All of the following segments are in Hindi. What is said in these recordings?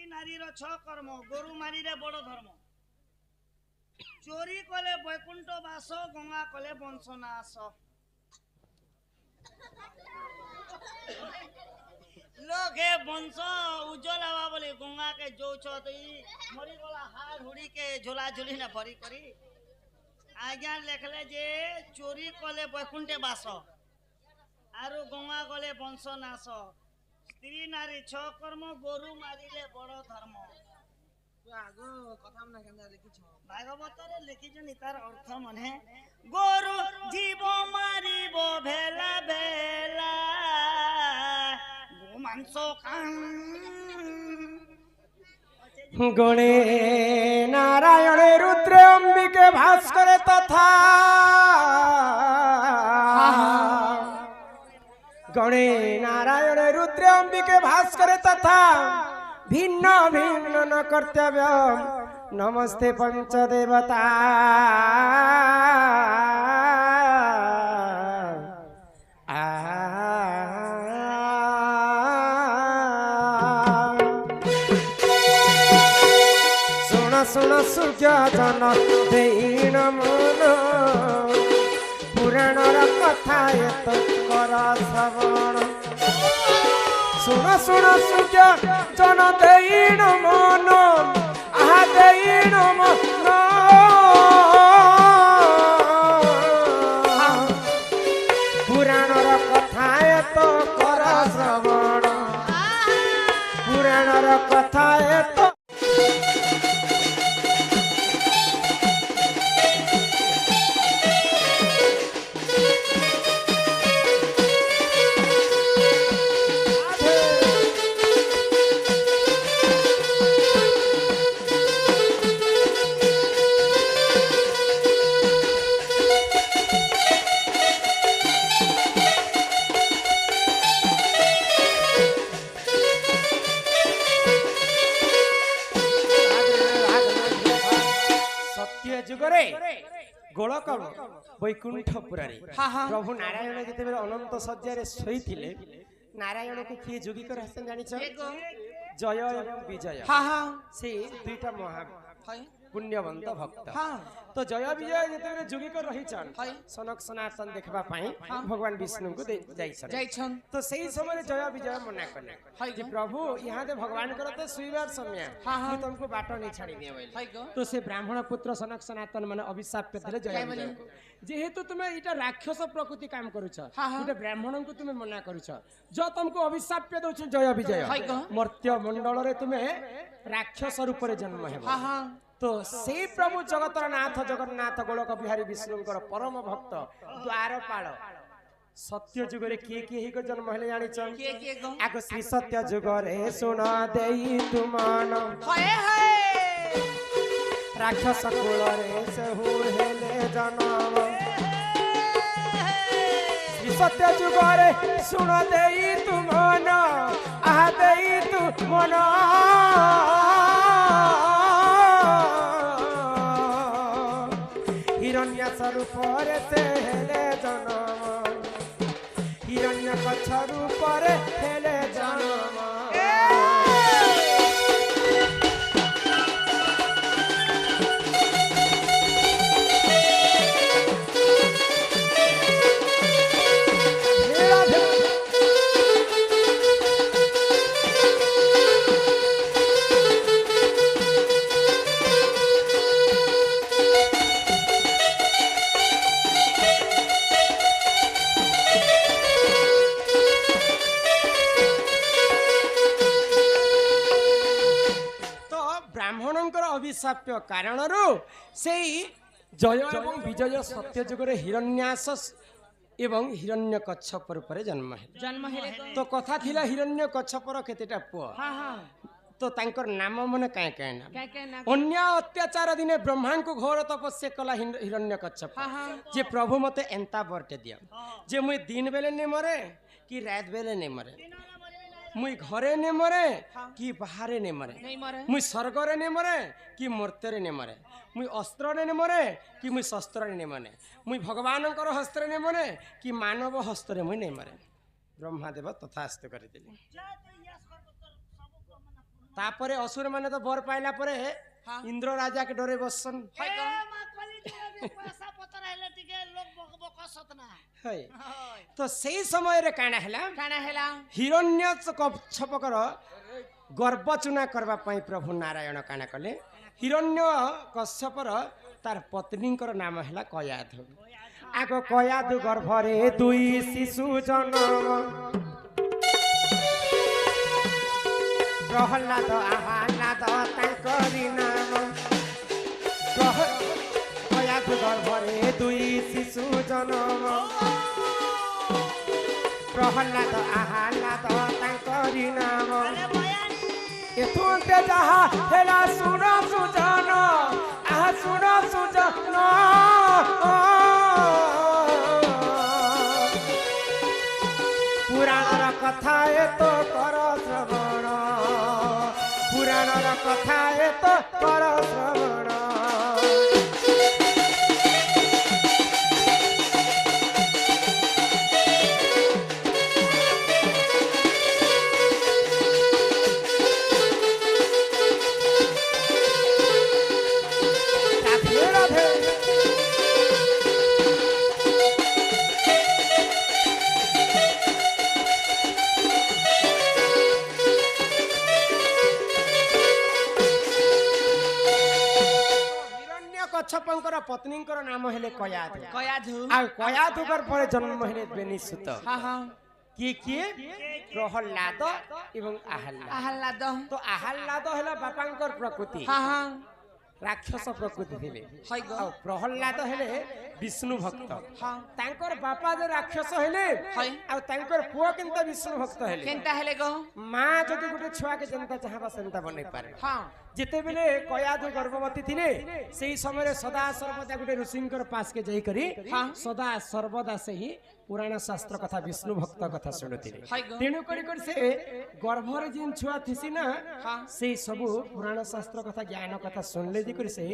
नारी रो छ कर्म गोरु मारी रे बड़ धर्म चोरी कले बैकुंठ बास गंगा कले वंश नाश लोग हे वंश उज्जवल हवा बोले गंगा के जो मरी गला हार हुड़ी के झोला झोली ना भरी करी आज्ञा लेखले जे चोरी कले बैकुंठे बास आरु गंगा गले वंश नाश स्त्री नारी छ कर्म गोरु मारिले बड़ धर्म आगो कथा ना केंदा लिखिछ भागवत रे लिखिछ तार अर्थ मने गोरु जीव मारिबो भेला भेला गोमांस गणे नारायण रुद्र अंबिके भास्कर तथा गणे नारायण रुद्र अंबिके भास्कर तथा भिन्न भिन्न न कर्तव्य नमस्ते पंचदेवता सुन सुन सूर्य जन देन मन पुराणर कथा एत कर श्रवण सुन सुन सूर्य जन देन मन आहा देन मन पुराणर कथा एत कर श्रवण पुराणर कथा एत गोलक वैकुंठपुरी प्रभु नारायण जिते अनंत सज्जा शोईले नारायण को किए जोगी कर जानी जय एवं विजय से दुईटा महा पुण्यवंत भक्त तो जय विजय जिते जोगी कर रही सनक सनातन देखा भगवान विष्णु को तो सही समय जय विजय मना कले प्रभु यहाँ भगवान कर शुईबार समय तुमको बाट नहीं छाड़ी दिए तो से ब्राह्मण पुत्र सनक सनातन मान अभिशाप देले जय विजय जेहेतु तुम्हें इटा राक्षस प्रकृति काम करुछ ब्राह्मण को तुम्हें मना करुछ जो तुमको अभिशाप दउछ जय विजय मर्त्य मंडल रे तुम्हें राक्षस रूप रे जन्म हेबो तो से प्रभु जगतर नाथ जगन्नाथ गोलक बिहारी विष्णु परम भक्त द्वारपाल सत्य जुग रे किए जन्म हेले जानी आगो श्री सत्य जुग रे सुन देई तुमान राक्षस कुल रे से हो हेले जन्म श्री सत्य जुग रे सुन देई तुमान आ देई तु मन हिरण्य स्वरूप से हेले जन्म हिरण्य कच्छ रूप हेले जन्म अभिशाप्य कारण से जय एवं विजय सत्य जुग हिरण्यास एवं हिरण्य कच्छप रूप जन्म है तो कथा थिला हिरण्य कच्छपर केतेटा पुआ तो तांकर नाम मन काय काय नाम अन्य अत्याचार दिने ब्रह्मा को घोर तपस्या कला हिरण्य कच्छप जे प्रभु मते एंता बरटे दिया जे मुई दिन बेले ने मरे कि रात बेले ने मरे मुई घरे ने मरे कि बाहरे ने मरे मुई स्वर्ग ने मरे कि मर्त्य ने मरे मुई अस्त्र ने मरे कि मुई शस्त्र ने मरे मुई भगवान हस्त्र ने मरे कि मानव हस्त्र मुई नहीं मरे ब्रह्मादेव तथास्तु कर दिले तापरे असुर माने तो बर पाइला परे इंद्र राजा के डरे बसन पैसा पतर हेले टिके लोग बक सतना है तो सही समय रे काना हैला हिरण्य कच्छपर गर्भ चुना करबा पई प्रभु नारायण काना कले हिरण्य कश्यपर तार पत्नीकर नाम हैला कयाधु आगो कयाधु गर्भरे दुई शिशु जन्म प्रहलाद आह्लाद तांकरी नाम कयाधु गर्भरे दुई शिशु जन्म प्रहलाद आह्लाद तांकरी नाम एथुंते जहा हेला सुन सुजन आहा सुन सुजन पुराणर कथा ए तो कर श्रवण पुराणर कथा ए तो कर श्रवण कच्छपंकर पत्नीकर नाम हेले कयाधु आ कयाधुकर पर जन्म हेले बेनिसुत किए प्रहलाद एवं आह्लाद तो आह्लाद हेला बापांकर प्रकृति राक्षस प्रकृति थिले आ प्रहलाद हेले विष्णु भक्त तांकर बापा जे राक्षस हेले आ तांकर पुआ केनता विष्णु भक्त हेले केनता हेले गो मां जति गुटे छुआ के जनता चाहबा सेनता बनै पारे जेते बेले कयाधु गर्भवती थिले सेही समय सदा सर्वदा गुटे ऋषिंकर पास के जाई करी सदा सर्वदा से ही पुराण शास्त्र कथा विष्णु भक्त कथा सुनुथिले तेनु करी से गर्भरे जिन छुआ थिसी ना सेही सब पुराण शास्त्र कथा ज्ञान कथा सुनले जी करी से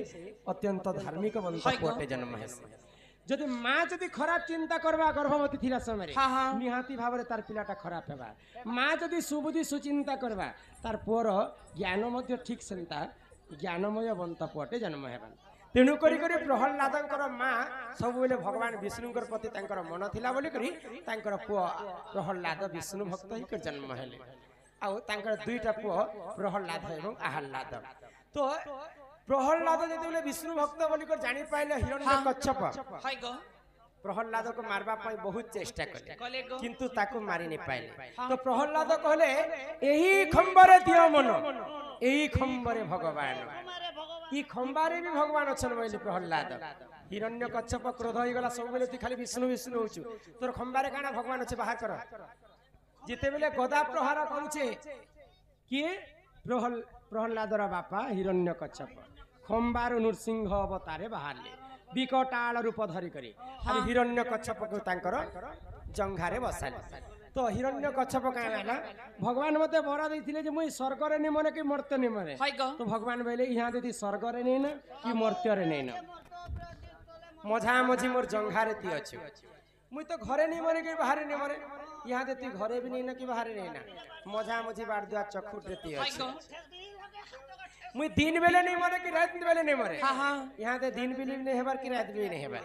अत्यंत धार्मिक बंत पुटे जन्म हेसे जदि माँ जदि खराब चिंता करबा गर्भवती थिला समय निहाती भावरे तार पिलाटा खराब हेबा माँ जदि सुबुद्धि सुचिंता करबा तार पुअर ज्ञान मध्य ठीक सेंता ज्ञानमय बंत पुटे जन्म हेबा तेणु करी प्रहलादंकर माँ सब बेले भगवान विष्णुकर प्रति तांकर मन थिला बोली करी तांकर पुआ प्रहलाद विष्णु भक्त ही कर जन्म हेले आउ तांकर दुईटा पुआ प्रहलाद एवं आह्लाद तो प्रहलाद जदि विष्णु भक्त बोली कर जानी पाइले हिरण्य कच्छप प्रहलाद को मारबा पाई बहुत चेष्टा कले किंतु ताको मारी नहीं पाइले तो प्रहलाद कहले एही खंबरे दियो मन एही खंबरे भगवान ई खंबारे भी भगवान अछन बोली प्रहलाद हिरण्य कच्छप क्रोध होई गला सब बेले तू खाली विष्णु विष्णु होछु तोर खंबारे काना भगवान अछि बाहर कर जेते बेले गदा प्रहार करूछे किए प्रहलादर बापा हिरण्य कच्छप खंबार नृसिंह अवतारे बाहरले विकटाल रूप धरी करी हिरण्य कच्छप को तांकर जंघारे बसाले तो हिरण्य कच्छप काना भगवान मते बर देथिले जे मुई स्वर्ग रे नि मने कि मर्त्य नि मने तो भगवान बोले यहाँ यदि स्वर्ग रे नै न कि मर्त्य रे नै न मझा मझी मोर जंघारे ती अछि मुई तो घरे नि मने कि बाहर नि मरे यहाँ यदि घरे भी नै न कि बाहर नै न मझा मझी बाड़ दुआ चखुट ती अछि मुई दिन बेले नहीं मरे कि रात बेले नहीं मरे यहाँ ते दिन भी नहीं हेबार कि रात भी नहीं हेबार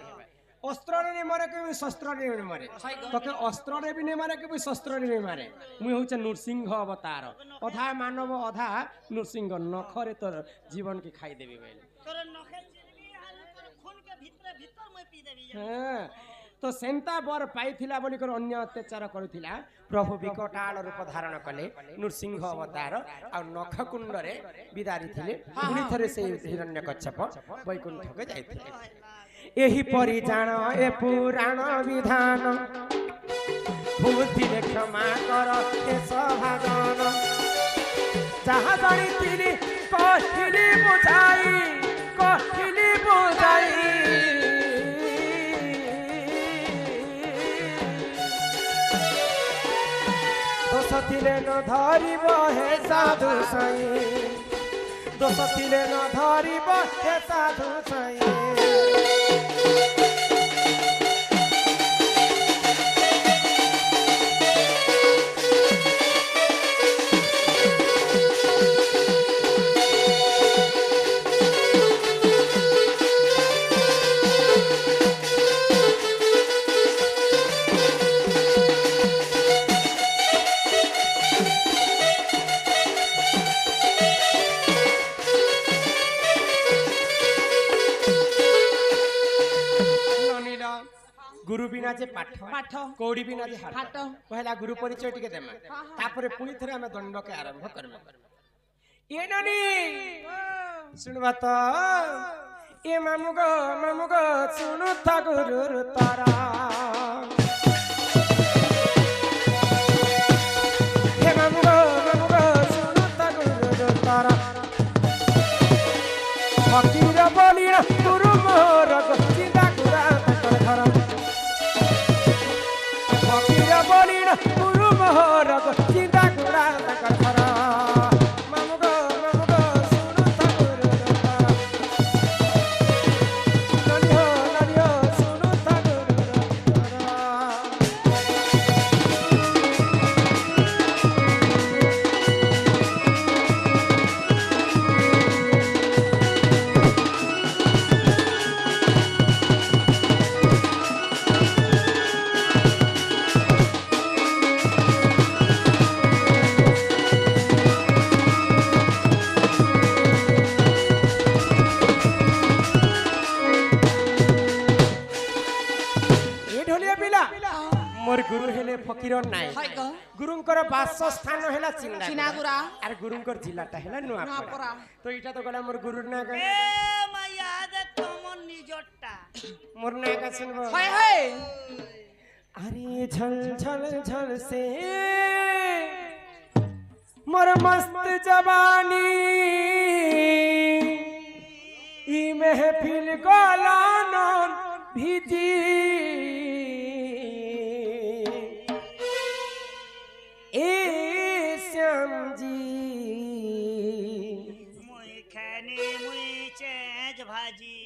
अस्त्र रे नहीं मरे कि शस्त्र रे नहीं मरे तो के अस्त्र रे भी नहीं मारे कि शस्त्र रे नहीं मारे मुई होचे नृसिंह अवतार अधा मानव अधा नृसिंह नखरे तोर जीवन के खाई देबी बेले तोर नखे चिरबी हाल तोर खून के भीतर भीतर मैं पी देबी हां तो सेंता बर पाइथिला बोली कर अन्य अत्याचार करुथिला प्रभु विकटाल रूप धारण कले नृसिंह अवतार आ नख कुंड रे बिदारी थिले पुनी थरे से हिरण्य कच्छप वैकुंठ के जाइथिले एही परि जान ए पुराण विधान बुद्धि क्षमा कर ए सभाजन जहाँ जानी तिनी कहिली बुझाई दोषथिले न धरिब हे साधु साई दोषथिले न धरिब हे साधु साई বিনা যে পাঠ পাঠ কৌড়ি বিনা যে হাট হাট পহলা গুরু পরিচয় টিকে দেমা তারপরে পুনি থরে আমি দণ্ডকে আরম্ভ করমা এ নানি শুনবা তো এ মামু গো শুনু থা গুরুর তারা হে মামু গো শুনু থা গুরুর তারা ফকির বলি না গুরু মোর চিন্তা কুড়া তাকর ঘর ফকির বলি না গুরু মোর চিন্তা কুড়া তাকর ঘর মামু গো শুনু থা গুরুর তারা নানি হো শুনু থা গুরুর তারা मोर गुरु हेले फकीर नाय गुरुंकर बासस्थान हेला चिनागुरा और गुरुंकर जिल्लाटा हेला नुआपड़ा तो इटा तो गला मोर गुरुर ना এ মাইয়া দেখ তোমর নিজরটা मोर ना का सुनबो हाय हाय अरे झल झल झल से मोर मस्त जवानी ई महफिल गलानन भिजी ए श्याम जी মুই খানি মুই চেজ ভাজি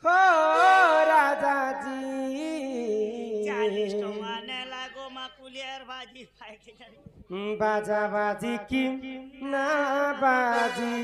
हो राजा जी 40 টাকা নে লাগো মাকুলিয়ার ভাজি খাইতে জানি बाजा बाजी की ना बाजी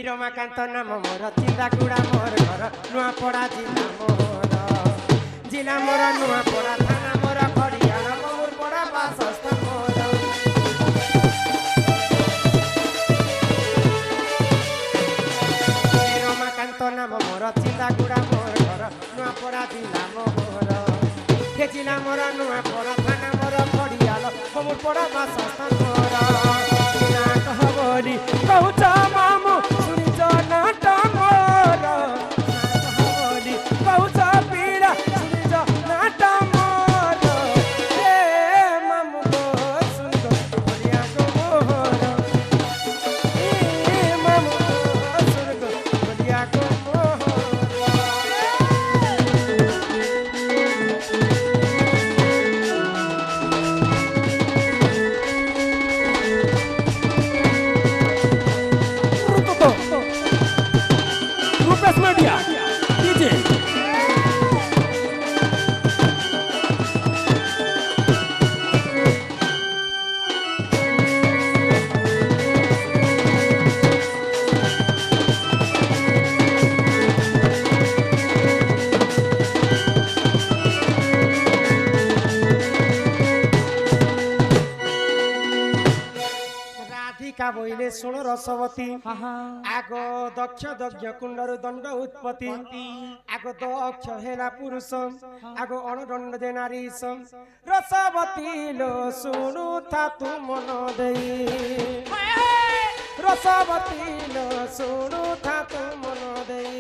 रमाकांत नाम मोर चिंदाकुड़ा मोर घर नुआपड़ा जिला मोर नुआपड़ा थाना मोर खड़ियाल मोर पड़ा बासस्थान मोर रमाकांत नाम मोर चिंदाकुड़ा मोर घर नुआपड़ा जिला मोर हे जिला मोर नुआपड़ा थाना मोर खड़ियाल मोर पड़ा बासस्थान मोर ना कह बोली कहूच मामू ଶୁଣ ରସବତୀ ଆଗ ଦକ୍ଷ ଯଜ୍ଞ କୁଣ୍ଡରୁ ଦଣ୍ଡ ଉତ୍ପତ୍ତି ଆଗ ଦକ୍ଷ ହେଲା ପୁରୁଷ ଆଗ ଅଣଦଣ୍ଡ ଯେ ନାରୀଶ ରସବତୀ ଲୋ ଶୁଣୁଥା ତୁ ମନ ଦେଇ ରସବତୀ ଲୋ ଶୁଣୁଥା ତୁ ମନ ଦେଇ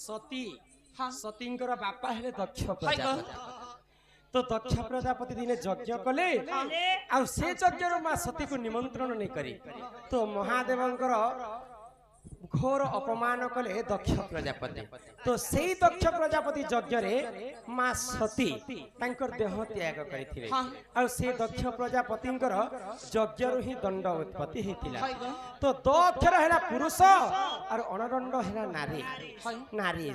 सती सतींकर बापा हेले दक्ष प्रजापति तो दक्ष प्रजापति दिने यज्ञ कले आ से यज्ञ मां सती को निमंत्रण नहीं करी तो महादेवंकर घोर अपमान कले दक्ष प्रजापति तो से दक्ष प्रजापति यज्ञ रे मां सती तांकर देह त्याग करिथिले आ से दक्ष प्रजापतिंकर यज्ञ रु ही दंड उत्पत्ति हेतिला तो दक्ष रहला पुरुष और अनदंड हेला नारी नारी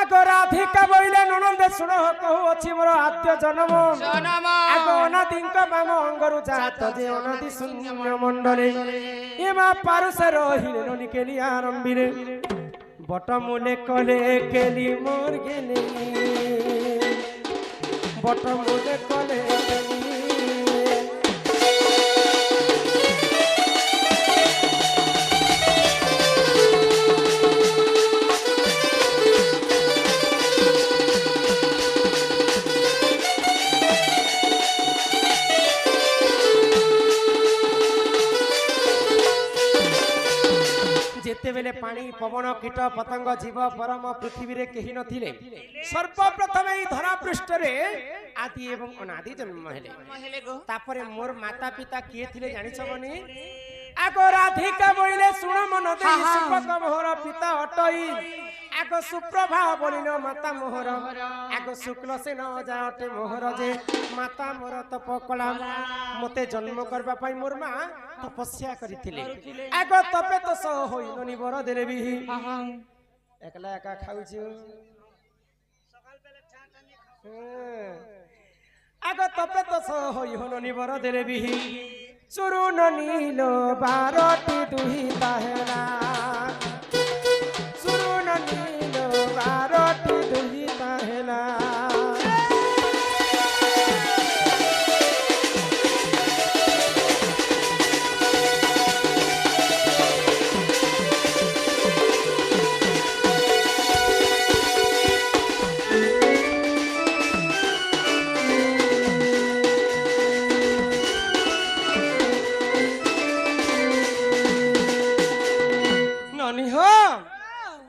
आगो राधिका बोइले ननंद सुनो कहू अछि मोर आद्य जन्म आगो अनादिंक बाम अंगरु जात जे अनादि शून्य मंडले ए मा पारुस रहिले ननि केली आरंभिरे बटमूले कले केली मोर गेली बटमूले कले केली जेतेबेले पानी पवन कीट पतंग जीव परम पृथ्वी रे केही नथिले सर्वप्रथम ई धरा पृष्ठ रे आदि एवं अनादि जन्म हेले तापरे मोर माता पिता किए थिले जानि छबनी आगो राधिका बोइले सुण मन देई सुपक मोहर पिता अटई आगो सुप्रभा बोलिन माता मोहर आगो शुक्ल से न जाटे मोहर जे माता मोर तप कला मते जन्म करबा पई मोर मा तपस्या करिथिले आगो तपे तो सह होइननि बर देले भी एकला एका खाउछु सकाल बेले चाटा नि खाउ आगो तपे तो सह होइननि बर देले भी चुरुन नीलो बारती दुही ताहेला चुरुन नीलो बारती दुही ताहेला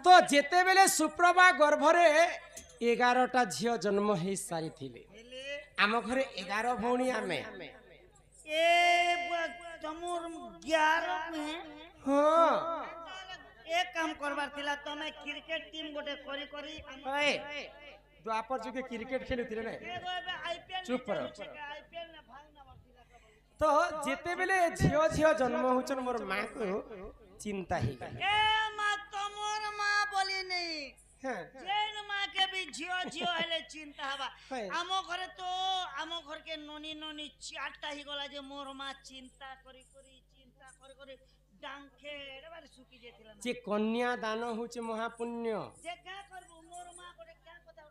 तो जेते बेले सुप्रभा गर्भरे 11टा झियो जन्म हे सारी थिले आम घरे 11 भौणी आमे ए तमोर 11 में हां एक काम करबार थिला तमे क्रिकेट टीम गोटे करी करी ओए द्वापर जुगे क्रिकेट खेलुथिले नै चुप पर आईपीएल ने भाग ना बरथिला तो जेते बेले झियो झियो जन्म होचन मोर मां को चिंता ही ए मां तमोर मां बोली नहीं जेन मां के भी झियो झियो हेले चिंता हबा आमो घरे तो आमो घर के नोनी नोनी चारटा ही गला जे मोर मां चिंता करी डांखे एबार सुकी जेथिला जे कन्या दान होचे महापुण्य जे का करबो मोर मां कोटे क्या कथा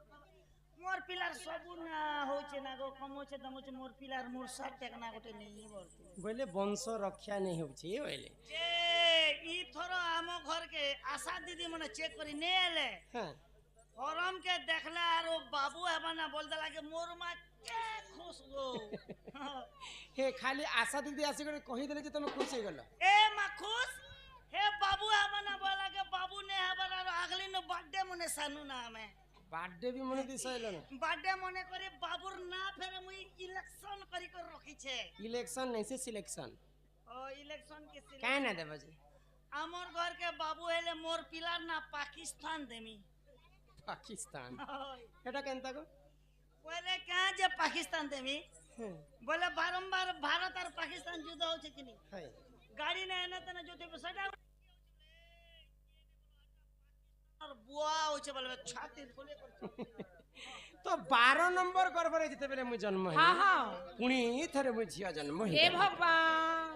मोर पिलार सबु ना होचे ना गो कमोचे दमोचे मोर पिलार मोर साथ टेकना गोटे नहीं बरती बोले वंश रक्षा नहीं होचे बोले जे ई थरो आमो घर के आशा दीदी मने चेक करी ने आले हां फॉर्म के देखला आरो बाबू हेबा ना बोल दला के मोर मां के खुश गो हे खाली आशा दीदी आसी करे कहि देले जे तुम खुश हो गेल ए मां खुश हे बाबू हेबा ना बोला के बाबू ने हेबा आरो अगली न बर्थडे मने सानु ना हमें बर्थडे भी मने दिसैल न बर्थडे मने करे बाबूर ना फेरे मुई इलेक्शन करी कर रखी छे इलेक्शन नहीं से सिलेक्शन ओ इलेक्शन के सिलेक्शन काहे ना देबो जी हमर घर के बाबू हेले मोर पिलार ना पाकिस्तान देमी पाकिस्तान एटा केनता को पहले कहां जे पाकिस्तान देमी बोले बारंबार भारत और पाकिस्तान युद्ध होचे कि नहीं हाय गाड़ी ने एना तना जो ते सटा और बुआ होचे बोले छाती फुले कर तो 12 नंबर गर्भरे जेतेबेले मु जन्म हे हाँ हाँ पुणी थरे मु झिया जन्म हे ए भगवान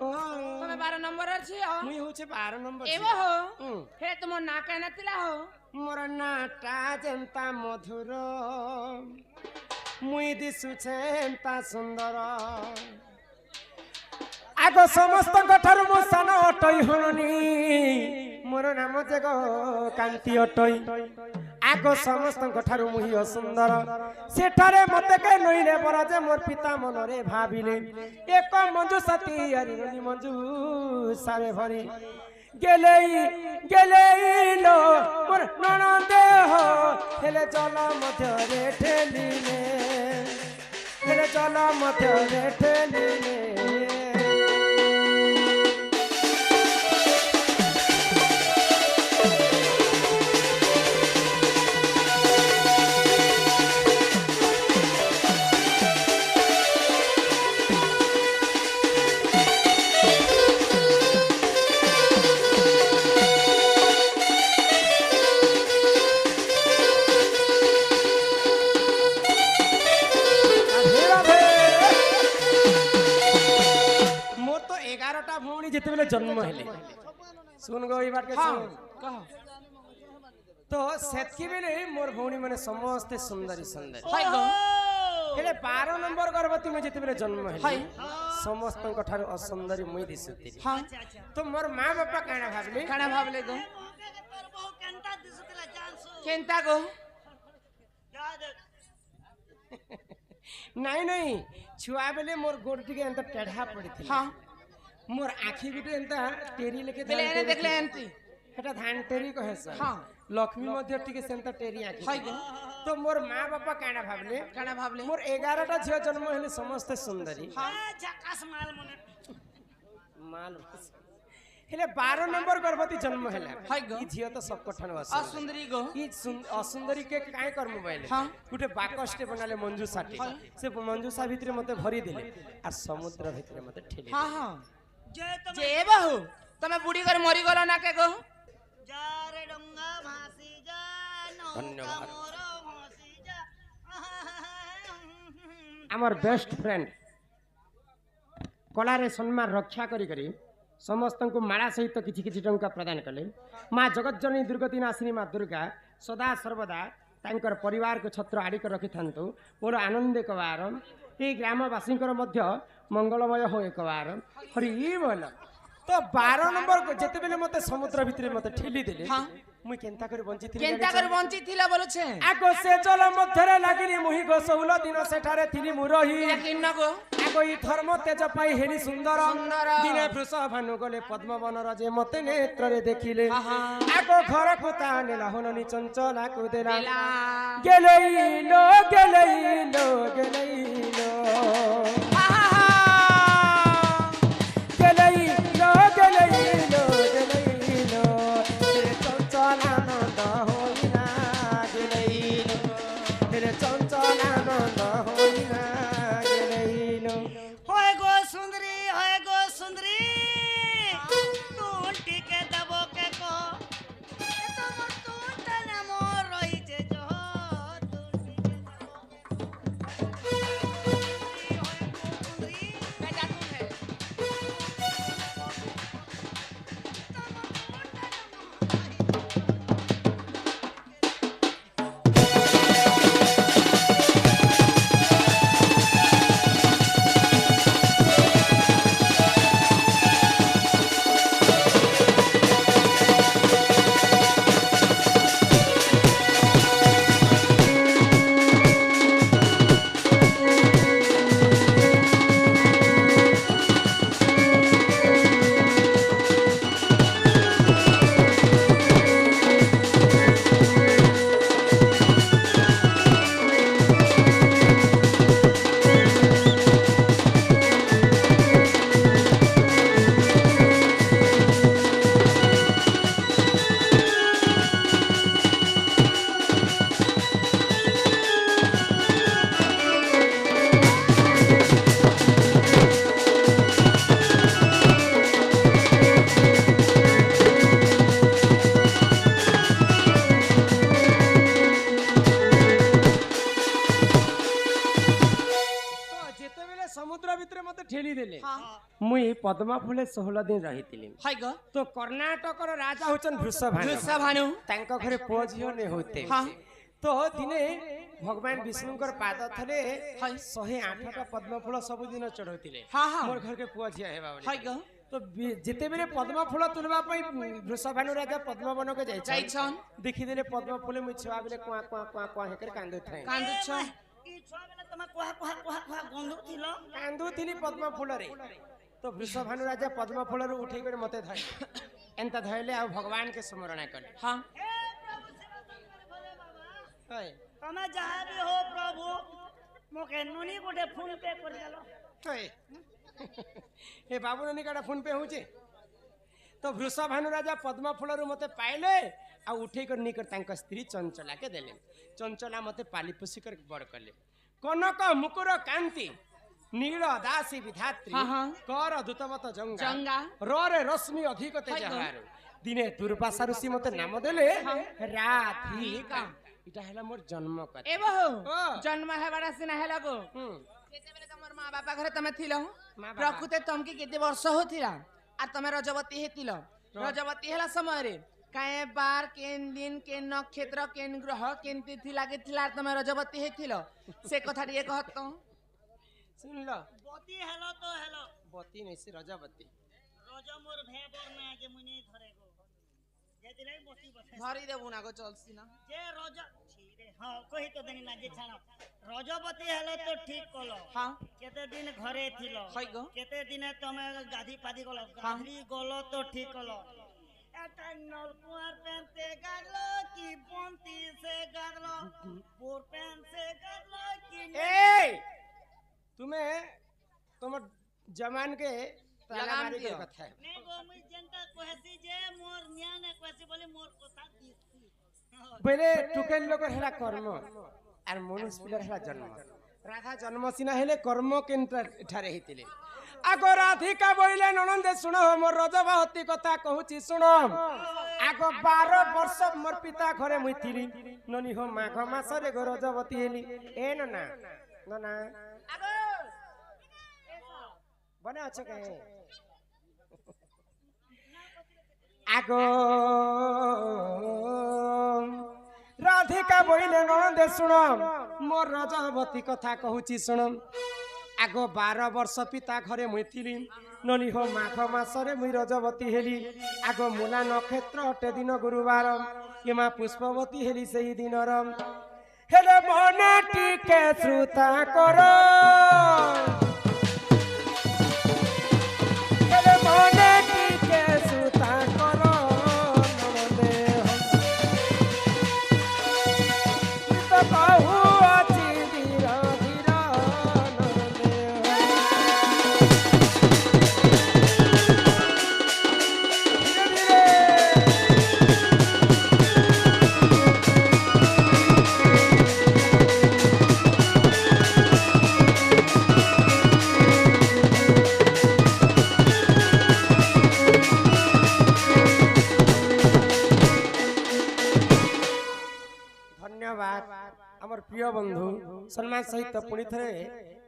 तमे 12 नंबर अछि हो मुई होचे 12 नंबर एवो हो हे तुम ना कहना तिला हो मोर नाटा जेंता मधुर मुई दिसुछे एंता सुंदर आगो समस्त ठारु मो सान अटई हननी मोर नाम जग कांति अटई आगो समस्त ठारु मुही असुंदर सेठारे मते के नइले पराजे मोर पिता मनरे भाबिले एक मंजू साथी हरिणी मंजू सारे भरी गेलेई लो मोर ननदे हो हेले चल मध्य रे ठेलिने हेले चल मध्य रे ठेलिने जितेबेले जन्म हेले सुन गो ई बात के सुन कह तो सेतकी बेले मोर भौणी माने समस्त सुंदरी सुंदरी हाय गो हेले 12 नंबर गर्भवती में जितेबेले जन्म हेले हाय समस्त ठारु असुंदरी मुई दिसुती हां तो मोर मां बापा काना भाबले काना भाबले गो तोर बहु केंता दिसतला जानसु केंता गो याद नहीं नहीं छुआ बेले मोर गोड़ टिके अंत टेढ़ा पड़िथिला हां मोर आखी गुटे एंता टेरी लेके बेले एने देखले एंती हेटा धान टेरी कहे सर हां लक्ष्मी मध्य टिके सेंता टेरी आखी हाय गो तो मोर मां बापा काना भाबले काना भाबले मोर 11 टा झियो जन्म हेले समस्त सुंदरी हां झकास माल मने माल हेले 12 नंबर गर्भवती जन्म हेले हाय गो ई झियो तो सब कठन वास असुंदरी गो ई असुंदरी के काय कर मोबाइल हां गुटे बाकस्टे बनाले मंजू साटी से मंजू सा भितरे मते भरी देले आ समुद्र भितरे मते ठेले हां हां जे जे बहु तमे बुढ़ी कर मरी गलो ना के गो जा रे डंगा भासी जा नौका धन्यवाद। मोर भासी जा आमर बेस्ट फ्रेंड कलारे सम्मान रक्षा करी करी समस्त को माला सहित किछि किछि टंका प्रदान कले माँ जगतजननी दुर्गति नाशिनी माँ दुर्गा सदा सर्वदा तांकर परिवार को छत्र आड़ी कर रखि थांतु मोर आनंद एक बार ए ग्रामवासी मध्य मंगलमय हो एक बार हरि बोल तो 12 नंबर को जेते बेले मते समुद्र भितरे मते ठेली देले हां मुई केनता कर बंची थिली केंता कर बंची थिला बोलो छे आगो से जल मध्यरे लागिनी मुही गो 16 दिन सेठारे थिली मुरही लेकिन न गो आगो ई धर्म तेज पाई हेली सुंदर सुंदर। दिने वृष भानु गले पद्मवन रजे मते नेत्र रे देखिले आहा। आगो घर को ताने लाहुननी चंचला को देला देला। गेलेइलो गेलेइलो गेलेइलो आहा गेलेइलो गेलेइलो गेलेइलो तेरे चंचला नंद होइना गेलेइलो तेरे चंचला नंद होइना गेलेइलो होय गो सुंदरी तू टिके दबो के को ए तो मोर तू तने मोर रही जे जो तू टिके दबो होय गो सुंदरी बेटा तू है मुई पद्मा फुले 16 दिन रहितिली हाय गो तो कर्नाटक राजा होचन वृषभानु तांको घरे पुओ झियो ने होते तो दिने भगवान विष्णुकर पाद थले 108टा पद्म फूल सब दिन चढ़ौतिले मोर घर के पुओ झिया हेबा हाय गो तो जेते बेले पद्म फूल तुलबा पई वृषभानु राजा पद्मवन के जाय छन देखि देले पद्म फूल मु छुआ बेले कुआ कुआ कुआ कुआ हेकर कांदु थाय ई छुआ बेले तमा कुआ कुआ कुआ कुआ कांदु थिली पद्म फूल रे तो वृषभानु राजा पद्म फूल रे उठै कर मते धय एंता धयले आ भगवान के स्मरण कले हां तमे जहां भी हो प्रभु मोके नुनी गोटे फोन पे कर देलो हे बाबू ननी काडा फोन पे होचे तो वृषभानु राजा पद्म फूल रे मते पाइले आ उठै कर नी कर तांका स्त्री चंचला के देले चंचला मते पाली पोसी कर बड़ करले कनक मुकुर कांति नील दासी विधात्री कर दूतवत जंगा रे रश्मि अधिक तेजहार दिने दुर्वासा ऋषि मते नाम देले राधिका इटा हैला मोर जन्म कथा ए बहु जन्म है बड़ा सिना हैला गो केते बेले तमर मां बापा घरे तमे थिलो प्रकृते तमके केते वर्ष होथिला आ तमे रजवती हेतिलो रजवती हेला समय रे काए बार केन दिन केन नक्षत्र केन ग्रह केन तिथि लागिथिला तमे रजवती हेतिलो से कथा रे कहत सुन लो बती हेलो तो हेलो बती नहीं से रजवती रज मोर भेबर ना के मुनी धरे गो जेति नहीं बती बते धरी देबु ना गो चलसी ना जे रज छीरे हां कहि तो देनी ना जे छानो रजवती हेलो तो ठीक कलो हां केते दिन घरे थिलो हई गो केते दिन तमे गाधी पादी गलो गाधी गलो तो ठीक कलो एटा नलकुआर पेनते गागलो की बंती से गागलो बोर पेन से गागलो की ए तुम्हें तुम जमान के लगाम दियो कथा है नहीं गो मुई जनता कहसी जे मोर न्या ने कहसी बोले मोर कथा दिसी पहले टुकेल लोकर हेला कर्म आर मनुष्य पिलर हेला जन्म राधा जन्म सिना हेले कर्म केनटा ठारे हितिले आगो राधिका बोइले ननंदे सुनो मोर रजबहती कथा कहूची सुनो आगो 12 वर्ष मोर पिता घरे मुई थिली ननी हो माघ मास रे गो रजबती हेली ए नना नना आगो बने अच्छे कहे आगो राधिका बोइले ननंदे सुनो मोर रजबती कथा कहूची सुनो आगो 12 वर्ष पिता घरे मुई थिली ननी हो माघ मास रे मुई रजबती हेली आगो मूला नक्षत्र अटे दिन गुरुवार केमा पुष्पवती हेली सेही दिनर हेले मने टिके श्रुता करो हेले मने टिके श्रुता करो ननदे तो कहू अछि धीर धीर ननदे हमर प्रिय बंधु सम्मान सहित पुणी थे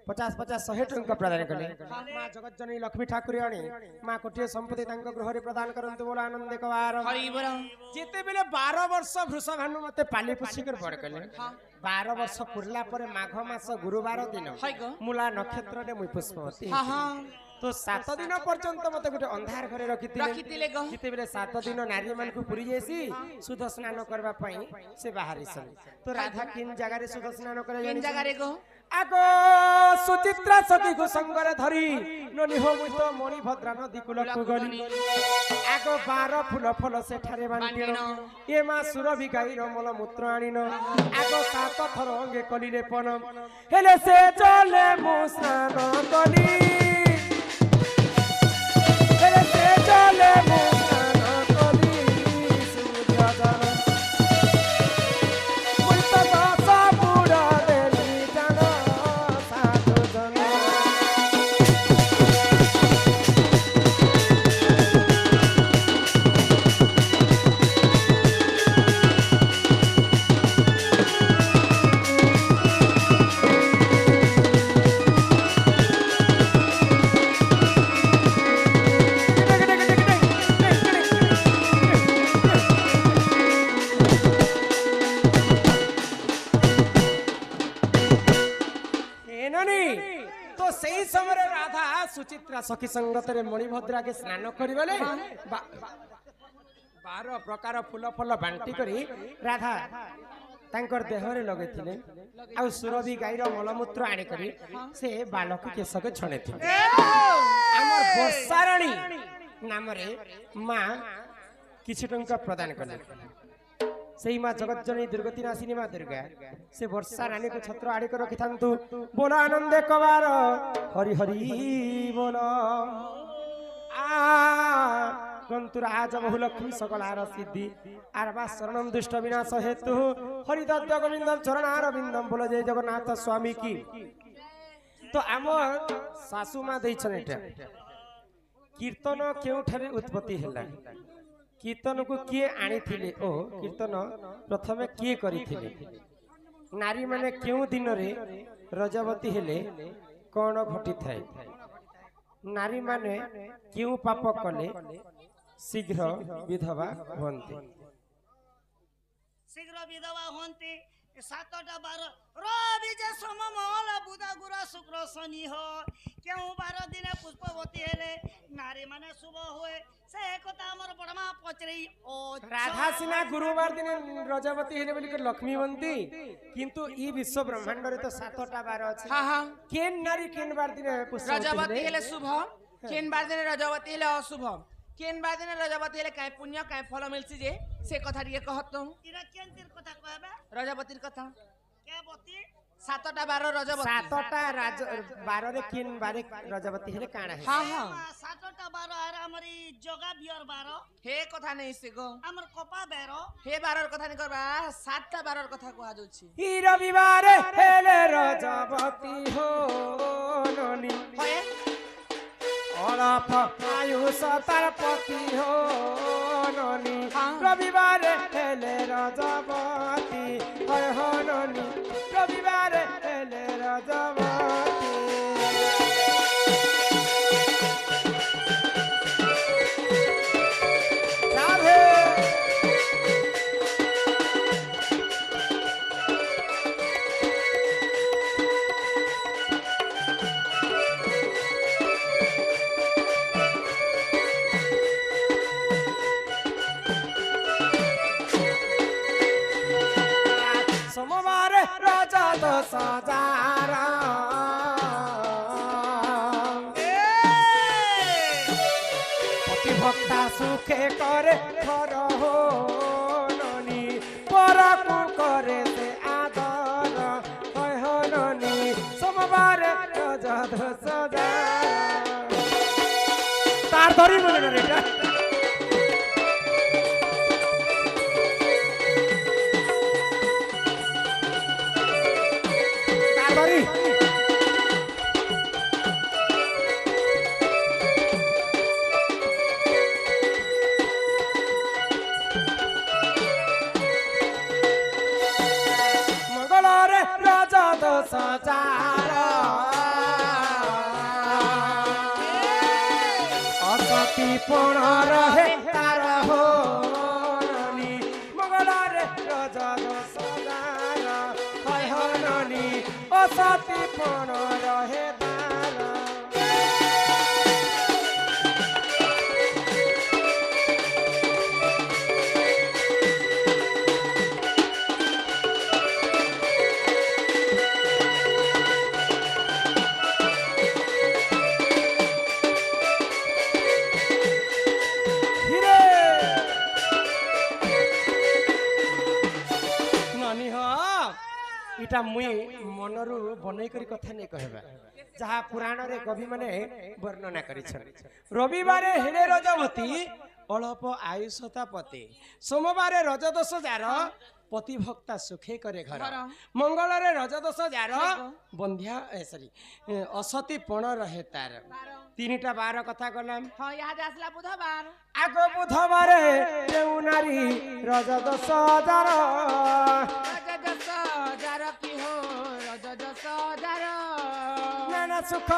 50-50 100 टंका प्रदान कले मां जगत जननी लक्ष्मी ठाकुराणी मां कोटिय संपत्ति तांको गृह रे प्रदान करंतु बोला आनंद एकबार हरि बोल जेते बेले 12 वर्ष वृषभानु मते पाली पोसी कर बड़ कले 12 वर्ष पुरला परे माघ मास गुरुवार दिन मूला नक्षत्र रे मुई पुष्पवती हां हां तो 7 दिन पर्यंत मते गुटे अंधार घरे रखितिले जिते बेले 7 दिन नारी मान को पुरी जेसी सुध स्नान करबा पई से बाहरी सन तो राधा किन जगह रे सुध स्नान करे किन जगह रे गो आगो सुचित्रा सती को संगरे धरी ननी हो मुई तो मणि भद्रा नदी कुल को गली आगो 12 फूल फल से ठारे बांटिनो ए मा सुरभि गाईर मल मूत्र आनिनो आगो 7 थर अंगे कलिले पन हेले से चले मु स्नान कली हेले से चले मु स्नान कली सूर्य जन मुई तो दासा बुड़ा देली जन साधु जन ସେଇ ସମୟରେ ରାଧା ସୁଚିତ୍ରା ସଖୀ ସଙ୍ଗତରେ ମଣିଭଦ୍ରା के ସ୍ନାନ କରିବଲେ 12 ପ୍ରକାର ଫୁଲ ଫଲ ବାଣ୍ଟି କରି ରାଧା ତାଙ୍କର ଦେହରେ ଲଗେଇଥିଲେ ଆଉ ସୁରଭି ଗାଈର ମଳମୂତ୍ର ଆଣି କରି ସେ ବାଲକ କେଶକେ ଛଣେଥିଲେ ଆମର ବର୍ଷାରାଣୀ ନାମରେ ମା କିଛି ଟଙ୍କା ପ୍ରଦାନ କଲେ ସେଇ ମା ଜଗତଜନୀ ଦୁର୍ଗତି ନାସିনী ମା ଦୁର୍ଗା ସେ ବର୍ଷା ରାଣୀ को ଛତ୍ର ଆଡ଼ିକ ରଖିଥାନ୍ତୁ ବୋଲ ଆନନ୍ଦେ କବାର ହରି ହରି ବୋଲ गंतुराज बहुलक्ष्मी सकलार सिद्धि आरवा शरणम दुष्ट विनाश हेतु हरिदत्त गोविंदम चरणारविंदम बोलो जय जगन्नाथ स्वामी की तो आम सासू माँ देइछन एटा कीर्तन केउठारे उत्पत्ति हैला कीर्तन को किए आनी थिले ओ कीर्तन प्रथमे किए करिथिले नारी माने केउ दिन रे रजवती हेले कोन घटी थाए नारी माने क्यों पाप कले शीघ्र विधवा होंते शीघ्र विधवा होंते 7टा 12 रवि जे सममल बुध गुरु शुक्र शनि हो क्यों 12 दिन पुष्पवती हेले नारी माने शुभ होए से एकता हमर बड़मा पचरई ओ राधा सिना गुरुवार दिन रजवती हेले बोली के लक्ष्मी बनती किंतु ई विश्व ब्रह्मांड रे तो 7टा 12 अछि हां हां केन नारी केन बार दिन रजवती हेले शुभ केन बार दिन रजवती हेले अशुभ केन बार दिन रजवती हेले काय पुण्य काय फल मिलसी जे से कथा रे कहतौ इरा केन तीर कथा कहबा रजवतीर कथा के बती 7टा 12 रजवती 7टा 12 रे केन बारे रजवती हेले काणा है हां हां 7टा 12 आर हमरी जगा बियर 12 हे कथा नै से गो हमर कपा बेरो हे 12 र कथा नै करबा 7टा 12 र कथा कहआ जाउछि ई रविवार हेले रजवती हो ननी होए अलफ आयुष तार पति हो ननी रविवार हेले रजवती हो ननी रविवार हेले रजवती राधे सोमवार राजा दस हजार पतिभक्ता सुखे करे घर हो ननी परकु करे से आदर हो ननी सोमवार राजा दस हजार तार धरी मन रे मंगलरे राजा दस हजार असती पण रहे तार हो ननी मंगलरे राजा दस हजार हो ननी असती पण रहे तार इटा मुई मनरु बनई करी कथा नहीं कहबा जहा पुराण रे कवि माने वर्णना करिछन रविवार हेले रजवती अलप आयुषता पति सोमवार रजदश जार पतिभक्ता सुखे करे घर मंगल रे रजदश जार बंध्या सॉरी असती पण रहे तार 3टा 12 कथा गलाम हां याद आसला बुधवार आगो बुधवार जेउ नारी रजदश जार की हो रजदश जार नाना सुख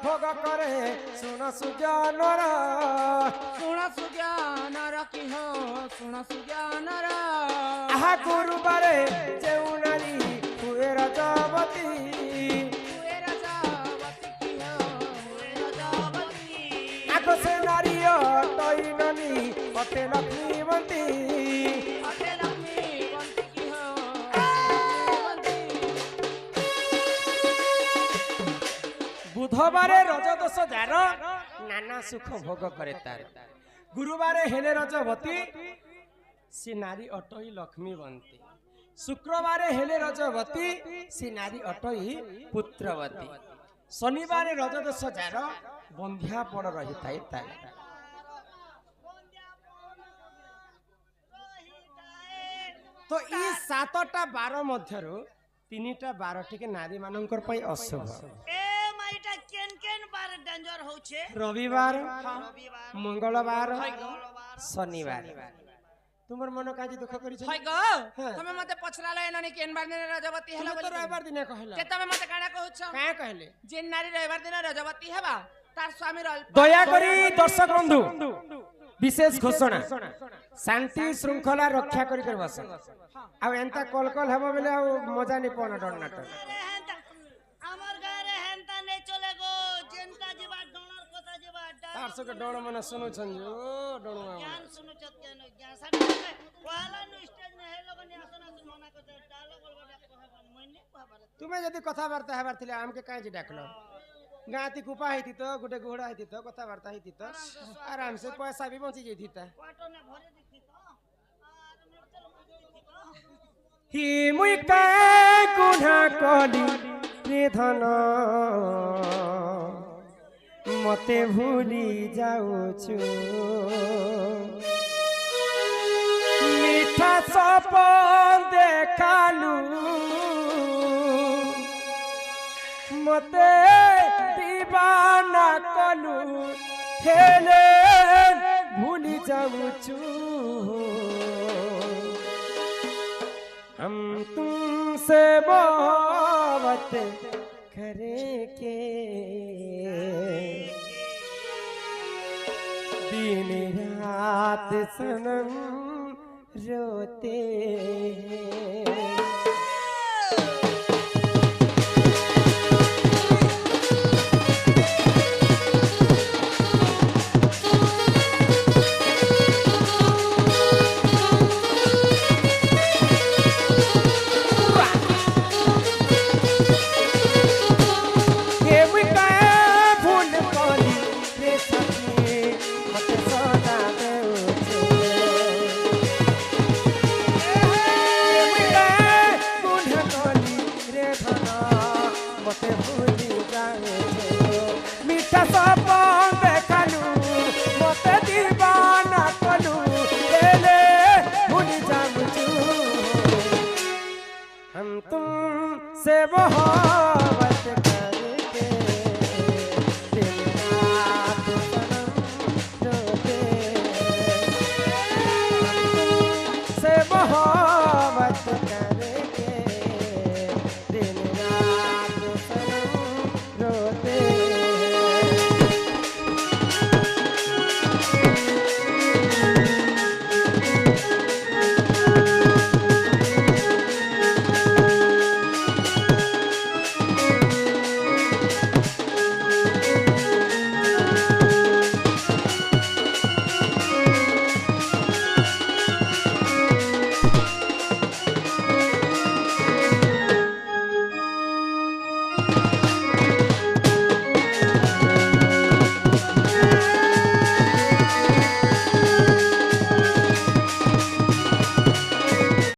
भोग करे सुन सुजनर की हो सुन सुजनर आहा गुरुवारे जेउ नारी हुए रजवती की हो बंती अरे लक्ष्मी बंती की हो बुधवारे रजदोष जार नाना सुख भोग करे तार गुरुवारे हेले रजवती सी नारी अटई लक्ष्मी बंती शुक्रवारे हेले रजवती सी नारी अटई पुत्रवती शनिवारे रजदोष जार बंध्यापण रही थाए तार तो ई सातटा बार मध्यरु तीनटा बार टिके नारी मानकर पई अशुभ ए माइटा केन केन बार डेंजर होछे रविवार रविवार मंगलवार शनिवार तुमर मन काजी दुख करी छ होय गो तमे मते पछराला एननी केन बार दिन रजवती हेला तो रविवार दिन कहला के तमे मते काना कहू छ का कहले जे नारी रविवार दिन रजवती हेबा तार स्वामी दया करी दर्शक बंधु विशेष घोषणा शांति श्रृंखला रक्षा करी कर बस आ एंता कल कल हेबो बेले आ मजा नि पन डर नाटक अरे हेंता हमर गारे हेंता नै चले गो जेनता जीवा डोनर कोता जीवा तार सक डण मन सुनु छन जो डणुआ ज्ञान सुनु छत ज्ञान ज्ञान साडे वाला नु स्टेज ने हे लोग ने आसना मना को डायलॉग बोलबा कहबन मने कहबा तुमे जदी कथा वार्ता हेबार थिले हमके काहे जे डाकलो गाती कुपा हेती तो गुटे घोड़ा हेती तो कथा वार्ता हेती तो आराम से पैसा भी बची जेती ता क्वार्टर ने भरे दिखी तो और मिर्चल दिखी तो हि मुई का गुना कली रे धन मते भूली जाउछु मीठा सपन देखालु मते दीवाना कलु हेले भूली जाउछु हम तुमसे मोहब्बत करेंगे दिन रात सनम रोते हैं मीठा सपन देखालु मते दीवाना कलु हेले भूली जाउछु हम तुम से मोहब्बत